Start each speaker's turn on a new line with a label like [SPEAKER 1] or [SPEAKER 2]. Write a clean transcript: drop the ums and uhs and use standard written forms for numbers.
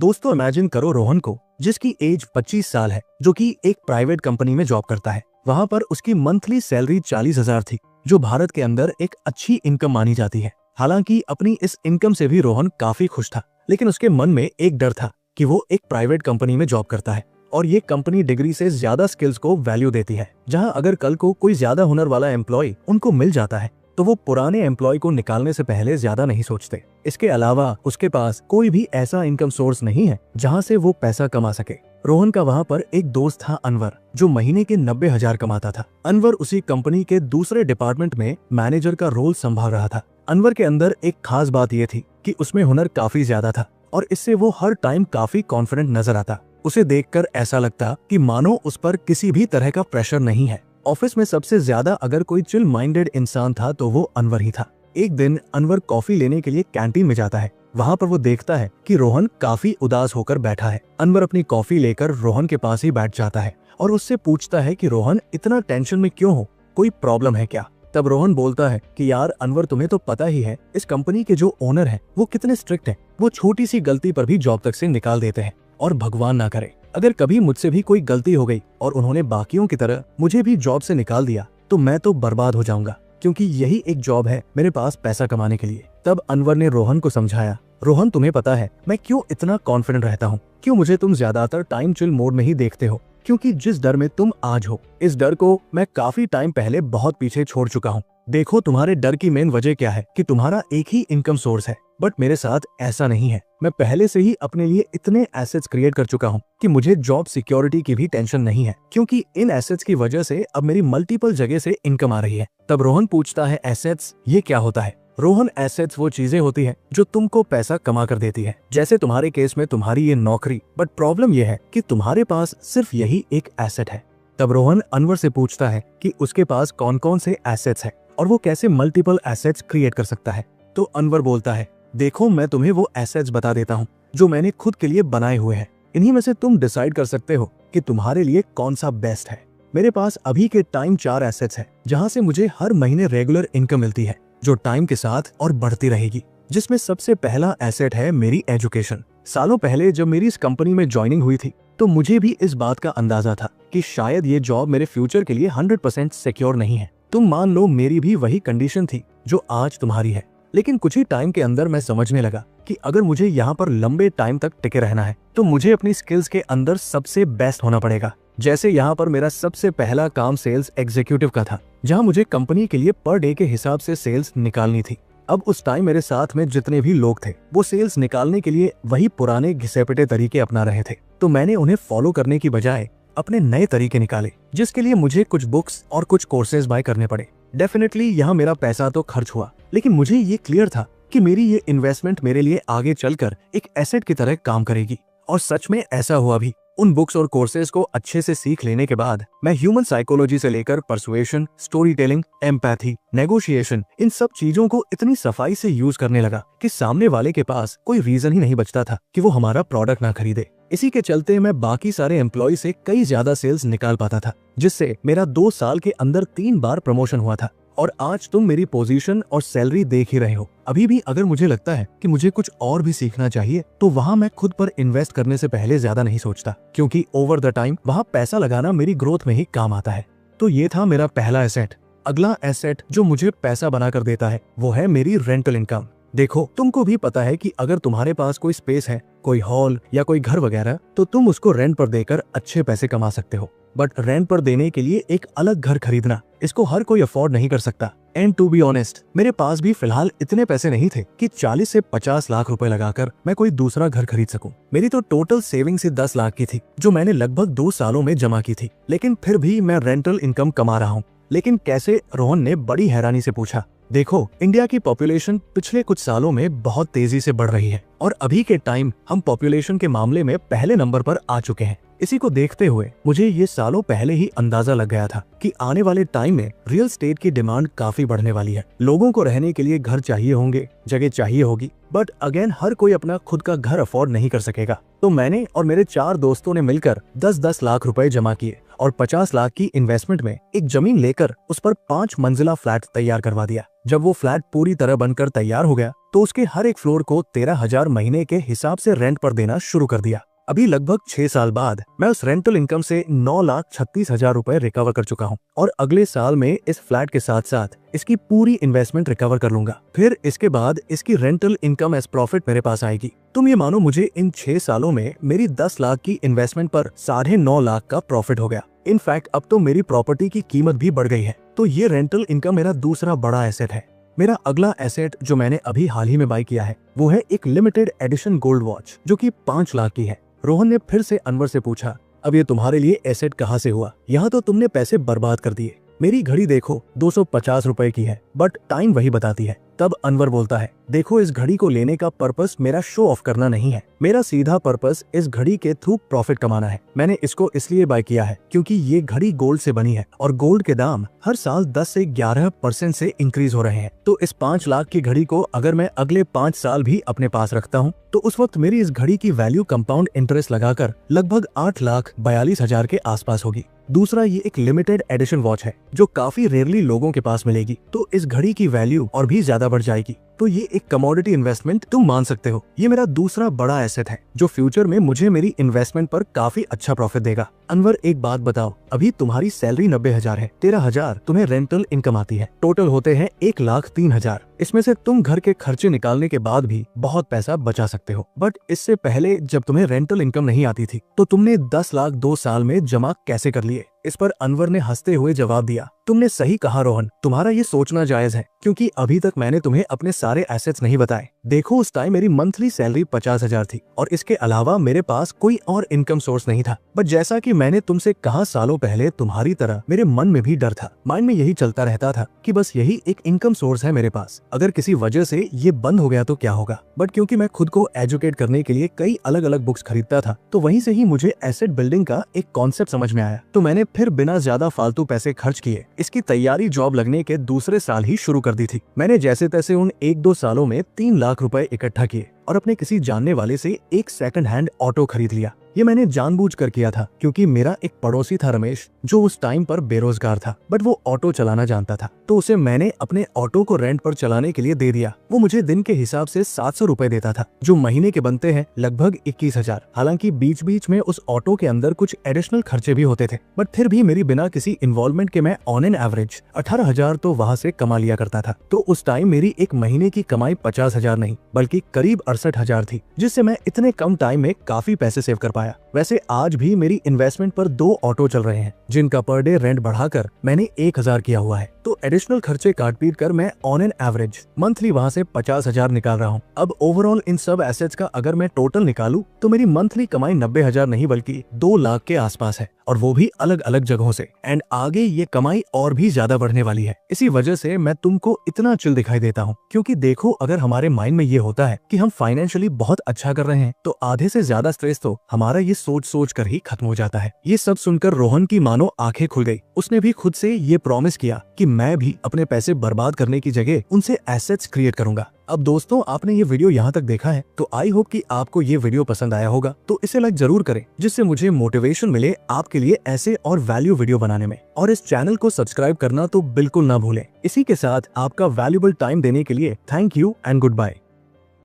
[SPEAKER 1] दोस्तों इमेजिन करो रोहन को, जिसकी एज 25 साल है, जो कि एक प्राइवेट कंपनी में जॉब करता है। वहाँ पर उसकी मंथली सैलरी 40,000 थी, जो भारत के अंदर एक अच्छी इनकम मानी जाती है। हालांकि अपनी इस इनकम से भी रोहन काफी खुश था, लेकिन उसके मन में एक डर था कि वो एक प्राइवेट कंपनी में जॉब करता है और ये कंपनी डिग्री से ज्यादा स्किल्स को वैल्यू देती है। जहां अगर कल को कोई ज्यादा हुनर वाला एम्प्लॉय उनको मिल जाता है तो वो पुराने एम्प्लॉय को निकालने से पहले ज्यादा नहीं सोचते। इसके अलावा उसके पास कोई भी ऐसा इनकम सोर्स नहीं है जहां से वो पैसा कमा सके। रोहन का वहां पर एक दोस्त था अनवर, जो महीने के 90,000 कमाता था। अनवर उसी कंपनी के दूसरे डिपार्टमेंट में मैनेजर का रोल संभाल रहा था। अनवर के अंदर एक खास बात यह थी कि उसमें हुनर काफी ज्यादा था और इससे वो हर टाइम काफी कॉन्फिडेंट नजर आता। उसे देखकर ऐसा लगता कि मानो उस पर किसी भी तरह का प्रेशर नहीं है। ऑफिस में सबसे ज्यादा अगर कोई चिल माइंडेड इंसान था तो वो अनवर ही था। एक दिन अनवर कॉफी लेने के लिए कैंटीन में जाता है। वहाँ पर वो देखता है कि रोहन काफी उदास होकर बैठा है। अनवर अपनी कॉफी लेकर रोहन के पास ही बैठ जाता है और उससे पूछता है कि रोहन इतना टेंशन में क्यों हो, कोई प्रॉब्लम है क्या? तब रोहन बोलता है कि यार अनवर, तुम्हें तो पता ही है इस कंपनी के जो ओनर हैं वो कितने स्ट्रिक्ट हैं। वो छोटी सी गलती पर भी जॉब तक से निकाल देते हैं और भगवान ना करे अगर कभी मुझसे भी कोई गलती हो गई और उन्होंने बाकियों की तरह मुझे भी जॉब से निकाल दिया तो मैं तो बर्बाद हो जाऊंगा, क्योंकि यही एक जॉब है मेरे पास पैसा कमाने के लिए। तब अनवर ने रोहन को समझाया, रोहन तुम्हें पता है मैं क्यों इतना कॉन्फिडेंट रहता हूँ, क्यों मुझे तुम ज्यादातर टाइम चिल मोड में ही देखते हो, क्योंकि जिस डर में तुम आज हो इस डर को मैं काफी टाइम पहले बहुत पीछे छोड़ चुका हूँ। देखो तुम्हारे डर की मेन वजह क्या है कि तुम्हारा एक ही इनकम सोर्स है, बट मेरे साथ ऐसा नहीं है। मैं पहले से ही अपने लिए इतने एसेट्स क्रिएट कर चुका हूँ कि मुझे जॉब सिक्योरिटी की भी टेंशन नहीं है, क्योंकि इन एसेट्स की वजह से अब मेरी मल्टीपल जगह से इनकम आ रही है। तब रोहन पूछता है, एसेट्स ये क्या होता है? रोहन, एसेट्स वो चीजें होती हैं जो तुमको पैसा कमा कर देती है, जैसे तुम्हारे केस में तुम्हारी ये नौकरी। बट प्रॉब्लम ये है कि तुम्हारे पास सिर्फ यही एक एसेट है। तब रोहन अनवर से पूछता है कि उसके पास कौन कौन से एसेट्स है और वो कैसे मल्टीपल एसेट्स क्रिएट कर सकता है। तो अनवर बोलता है, देखो मैं तुम्हें वो एसेट्स बता देता हूँ जो मैंने खुद के लिए बनाए हुए हैं। इन्हीं में से तुम डिसाइड कर सकते हो कि तुम्हारे लिए कौन सा बेस्ट है। मेरे पास अभी के टाइम 4 एसेट्स है जहाँ से मुझे हर महीने रेगुलर इनकम मिलती है, जो टाइम के साथ और बढ़ती रहेगी। जिसमें सबसे पहला एसेट है मेरी एजुकेशन। सालों पहले जब मेरी इस कंपनी में ज्वाइनिंग हुई थी तो मुझे भी इस बात का अंदाजा था कि शायद ये जॉब मेरे फ्यूचर के लिए 100% सिक्योर नहीं है। तुम मान लो मेरी भी वही कंडीशन थी जो आज तुम्हारी है, लेकिन कुछ ही टाइम के अंदर मैं समझने लगा कि अगर मुझे यहाँ पर लंबे टाइम तक टिके रहना है तो मुझे अपनी स्किल्स के अंदर सबसे बेस्ट होना पड़ेगा। जैसे यहाँ पर मेरा सबसे पहला काम सेल्स एग्जीक्यूटिव का था, जहाँ मुझे कंपनी के लिए पर डे के हिसाब से सेल्स निकालनी थी। अब उस टाइम मेरे साथ में जितने भी लोग थे वो सेल्स निकालने के लिए वही पुराने घिसे-पिटे तरीके अपना रहे थे, तो मैंने उन्हें फॉलो करने की बजाय अपने नए तरीके निकाले, जिसके लिए मुझे कुछ बुक्स और कुछ कोर्सेज बाय करने पड़े। डेफिनेटली यहाँ मेरा पैसा तो खर्च हुआ, लेकिन मुझे ये क्लियर था कि मेरी ये इन्वेस्टमेंट मेरे लिए आगे चलकर एक एसेट की तरह काम करेगी। और सच में ऐसा हुआ भी। उन बुक्स और कोर्सेज को अच्छे से सीख लेने के बाद मैं ह्यूमन साइकोलॉजी से लेकर persuasion, story telling, empathy, negotiation, इन सब चीजों को इतनी सफाई से यूज करने लगा कि सामने वाले के पास कोई रीजन ही नहीं बचता था कि वो हमारा प्रोडक्ट ना खरीदे। इसी के चलते मैं बाकी सारे एम्प्लॉय से कई ज्यादा सेल्स निकाल पाता था, जिससे मेरा 2 साल के अंदर 3 बार प्रमोशन हुआ था। और आज तुम मेरी पोजीशन और सैलरी देख ही रहे हो। अभी भी अगर मुझे लगता है कि मुझे कुछ और भी सीखना चाहिए तो वहाँ मैं खुद पर इन्वेस्ट करने से पहले ज्यादा नहीं सोचता, क्योंकि ओवर द टाइम वहाँ पैसा लगाना मेरी ग्रोथ में ही काम आता है। तो ये था मेरा पहला एसेट। अगला एसेट जो मुझे पैसा बना कर देता है वो है मेरी रेंटल इनकम। देखो तुमको भी पता है कि अगर तुम्हारे पास कोई स्पेस है, कोई हॉल या कोई घर वगैरह, तो तुम उसको रेंट पर देकर अच्छे पैसे कमा सकते हो। बट रेंट पर देने के लिए एक अलग घर खरीदना, इसको हर कोई अफोर्ड नहीं कर सकता। एंड टू बी ऑनेस्ट, मेरे पास भी फिलहाल इतने पैसे नहीं थे कि 40 से 50 लाख रुपए लगाकर मैं कोई दूसरा घर खरीद सकूं। मेरी तो टोटल सेविंग्स ही 10 लाख की थी, जो मैंने लगभग 2 सालों में जमा की थी। लेकिन फिर भी मैं रेंटल इनकम कमा रहा हूँ। लेकिन कैसे? रोहन ने बड़ी हैरानी से पूछा। देखो, इंडिया की पॉपुलेशन पिछले कुछ सालों में बहुत तेजी से बढ़ रही है और अभी के टाइम हम पॉपुलेशन के मामले में पहले नंबर पर आ चुके हैं। इसी को देखते हुए मुझे ये सालों पहले ही अंदाजा लग गया था कि आने वाले टाइम में रियल एस्टेट की डिमांड काफी बढ़ने वाली है। लोगों को रहने के लिए घर चाहिए होंगे, जगह चाहिए होगी, बट अगेन हर कोई अपना खुद का घर अफोर्ड नहीं कर सकेगा। तो मैंने और मेरे 4 दोस्तों ने मिलकर 10-10 लाख रुपए जमा किए और 50 लाख की इन्वेस्टमेंट में एक जमीन लेकर उस पर 5 मंजिला फ्लैट तैयार करवा दिया। जब वो फ्लैट पूरी तरह बनकर तैयार हो गया तो उसके हर एक फ्लोर को 13,000 महीने के हिसाब से रेंट पर देना शुरू कर दिया। अभी लगभग 6 साल बाद मैं उस रेंटल इनकम से 9,36,000 रुपए रिकवर कर चुका हूँ और अगले साल में इस फ्लैट के साथ साथ इसकी पूरी इन्वेस्टमेंट रिकवर कर लूंगा। फिर इसके बाद इसकी रेंटल इनकम एज प्रॉफिट मेरे पास आएगी। तुम ये मानो मुझे इन 6 सालों में मेरी 10 लाख की इन्वेस्टमेंट पर 9.5 लाख का प्रॉफिट हो गया। इनफैक्ट अब तो मेरी प्रॉपर्टी की कीमत भी बढ़ गई है। तो ये रेंटल इनकम मेरा दूसरा बड़ा एसेट है। मेरा अगला एसेट जो मैंने अभी हाल ही में बाय किया है वो है एक लिमिटेड एडिशन गोल्ड वॉच जो कि 5 लाख की है। रोहन ने फिर से अनवर से पूछा, अब ये तुम्हारे लिए एसेट कहाँ से हुआ? यहाँ तो तुमने पैसे बर्बाद कर दिए। मेरी घड़ी देखो 250 रुपए की है बट टाइम वही बताती है। तब अनवर बोलता है, देखो इस घड़ी को लेने का पर्पस मेरा शो ऑफ करना नहीं है। मेरा सीधा पर्पस इस घड़ी के थ्रू प्रॉफिट कमाना है। मैंने इसको इसलिए बाय किया है क्योंकि ये घड़ी गोल्ड से बनी है और गोल्ड के दाम हर साल 10 से 11% से इंक्रीज हो रहे हैं। तो इस 5 लाख की घड़ी को अगर मैं अगले 5 साल भी अपने पास रखता हूँ तो उस वक्त मेरी इस घड़ी की वैल्यू कंपाउंड इंटरेस्ट लगाकर लगभग 8,42,000 के आसपास होगी। दूसरा, ये एक लिमिटेड एडिशन वॉच है जो काफी रेयरली लोगों के पास मिलेगी, तो इस घड़ी की वैल्यू और भी ज्यादा बढ़ जाएगी। तो ये एक कमोडिटी इन्वेस्टमेंट तुम मान सकते हो। ये मेरा दूसरा बड़ा एसेट है जो फ्यूचर में मुझे मेरी इन्वेस्टमेंट पर काफी अच्छा प्रॉफिट देगा। अनवर, एक बात बताओ, अभी तुम्हारी सैलरी 90,000 है, 13,000 तुम्हें रेंटल इनकम आती है, टोटल होते हैं 1,03,000। इसमें से तुम घर के खर्चे निकालने के बाद भी बहुत पैसा बचा सकते हो। बट इससे पहले जब तुम्हें रेंटल इनकम नहीं आती थी तो तुमने 10 लाख 2 साल में जमा कैसे कर लिए? इस पर अनवर ने हंसते हुए जवाब दिया, तुमने सही कहा रोहन, तुम्हारा ये सोचना जायज है क्योंकि अभी तक मैंने तुम्हें अपने सारे एसेट्स नहीं बताए। देखो उस टाइम मेरी मंथली सैलरी 50,000 थी और इसके अलावा मेरे पास कोई और इनकम सोर्स नहीं था। बट जैसा कि मैंने तुमसे कहा, सालों पहले तुम्हारी तरह मेरे मन में भी डर था। माइंड में यही चलता रहता था कि बस यही एक इनकम सोर्स है मेरे पास, अगर किसी वजह से ये बंद हो गया तो क्या होगा। बट क्योंकि मैं खुद को एजुकेट करने के लिए कई अलग अलग बुक्स खरीदता था तो वहीं से ही मुझे एसेट बिल्डिंग का एक कॉन्सेप्ट समझ में आया। तो मैंने फिर बिना ज्यादा फालतू पैसे खर्च किए इसकी तैयारी जॉब लगने के दूसरे साल ही शुरू कर दी थी। मैंने जैसे तैसे उन 1-2 सालों में 3 लाख रुपए इकट्ठा किए और अपने किसी जानने वाले से एक सेकंड हैंड ऑटो खरीद लिया। ये मैंने जानबूझकर किया था क्योंकि मेरा एक पड़ोसी था रमेश, जो उस टाइम पर बेरोजगार था बट वो ऑटो चलाना जानता था। तो उसे मैंने अपने ऑटो को रेंट पर चलाने के लिए दे दिया। वो मुझे दिन के हिसाब से 700 रुपए देता था जो महीने के बनते हैं लगभग 21,000। हालांकि बीच बीच में उस ऑटो के अंदर कुछ एडिशनल खर्चे भी होते थे बट फिर भी मेरी बिना किसी इन्वॉल्वमेंट के मैं ऑन एन एवरेज 18,000 तो वहाँ से कमा लिया करता था। तो उस टाइम मेरी एक महीने की कमाई 50,000 नहीं बल्कि करीब 68,000 थी, जिससे मैं इतने कम टाइम में काफी पैसे सेव कर पाया। वैसे आज भी मेरी इन्वेस्टमेंट पर 2 ऑटो चल रहे हैं जिनका पर डे रेंट बढ़ाकर मैंने 1,000 किया हुआ है। तो एडिशनल खर्चे काट पीट कर मैं ऑन एन एवरेज मंथली वहाँ से 50,000 निकाल रहा हूँ। अब ओवरऑल इन सब एसेट्स का अगर मैं टोटल निकालूं तो मेरी मंथली कमाई 90,000 नहीं बल्कि 2 लाख के आसपास है और वो भी अलग अलग जगहों से। एंड आगे ये कमाई और भी ज्यादा बढ़ने वाली है। इसी वजह से मैं तुमको इतना चिल दिखाई देता हूँ क्योंकि देखो, अगर हमारे माइंड में ये होता है कि हम फाइनेंशियली बहुत अच्छा कर रहे हैं तो आधे से ज्यादा स्ट्रेस तो हमारा ये सोच कर ही खत्म हो जाता है। ये सब सुनकर रोहन की मानो आंखें खुल गई। उसने भी खुद से ये प्रॉमिस किया कि मैं भी अपने पैसे बर्बाद करने की जगह उनसे एसेट्स क्रिएट करूंगा। अब दोस्तों, आपने ये वीडियो यहाँ तक देखा है तो आई होप कि आपको ये वीडियो पसंद आया होगा। तो इसे लाइक जरूर करें जिससे मुझे मोटिवेशन मिले आपके लिए ऐसे और वैल्यू वीडियो बनाने में। और इस चैनल को सब्सक्राइब करना तो बिल्कुल ना भूलें। इसी के साथ आपका वैल्यूएबल टाइम देने के लिए thank you and good bye.